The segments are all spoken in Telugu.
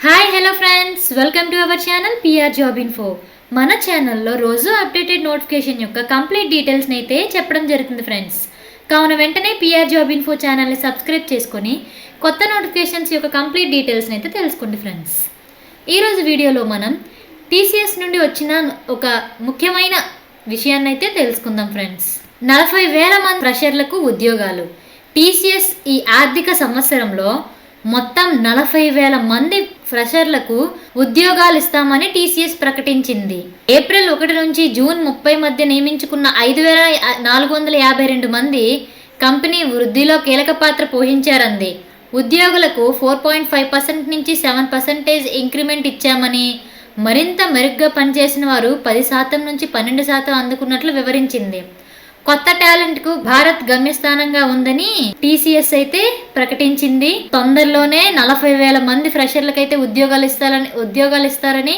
Hi hello friends, welcome to our channel PR job info. మన ఛానల్లో రోజు అప్డేటెడ్ నోటిఫికేషన్ యొక్క కంప్లీట్ డీటెయిల్స్ని అయితే చెప్పడం జరుగుతుంది ఫ్రెండ్స్. కావున వెంటనే పిఆర్ జాబ్ ఇన్ఫో ఛానల్ని సబ్స్క్రైబ్ చేసుకొని కొత్త నోటిఫికేషన్స్ యొక్క కంప్లీట్ డీటెయిల్స్ని అయితే తెలుసుకోండి ఫ్రెండ్స్. ఈరోజు వీడియోలో మనం టీసీఎస్ నుండి వచ్చిన ఒక ముఖ్యమైన విషయాన్ని అయితే తెలుసుకుందాం ఫ్రెండ్స్. 40,000 మంది ఫ్రెషర్లకు ఉద్యోగాలు. టీసీఎస్ ఈ ఆర్థిక సంవత్సరంలో మొత్తం 40,000 మంది ఫ్రెషర్లకు ఉద్యోగాలు ఇస్తామని టీసీఎస్ ప్రకటించింది. ఏప్రిల్ 1 నుంచి జూన్ 30 మధ్య నియమించుకున్న 5,452 మంది కంపెనీ వృద్ధిలో కీలక పాత్ర పోషించారంది. ఉద్యోగులకు 4.5% నుంచి 7% ఇంక్రిమెంట్ ఇచ్చామని, మరింత మెరుగ్గా పనిచేసిన వారు 10% నుంచి 12% అందుకున్నట్లు వివరించింది. కొత్త టాలెంట్కు భారత్ గమ్యస్థానంగా ఉందని టీసీఎస్ అయితే ప్రకటించింది. తొందరలోనే 40,000 మంది ఫ్రెషర్లకైతే ఉద్యోగాలు ఇస్తారని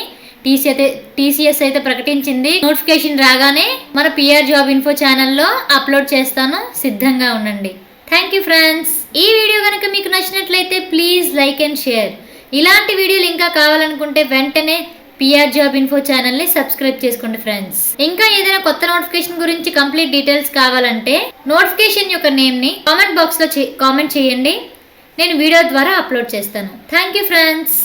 టీసీఎస్ అయితే ప్రకటించింది. నోటిఫికేషన్ రాగానే మన పిఆర్ జాబ్ ఇన్ఫో ఛానల్లో అప్లోడ్ చేస్తాను, సిద్ధంగా ఉండండి. Thank you friends. ఈ వీడియో కనుక మీకు నచ్చినట్లయితే ప్లీజ్ లైక్ అండ్ షేర్. ఇలాంటి వీడియోలు ఇంకా కావాలనుకుంటే వెంటనే పిఆర్ జాబ్ ఇన్ఫో ఛానల్ని సబ్స్క్రైబ్ చేసుకోండి ఫ్రెండ్స్. ఇంకా ఏదైనా కొత్త నోటిఫికేషన్ గురించి కంప్లీట్ డీటెయిల్స్ కావాలంటే నోటిఫికేషన్ యొక్క నేమ్ని కామెంట్ బాక్స్లో కామెంట్ చేయండి, నేను వీడియో ద్వారా అప్లోడ్ చేస్తాను. Thank you friends.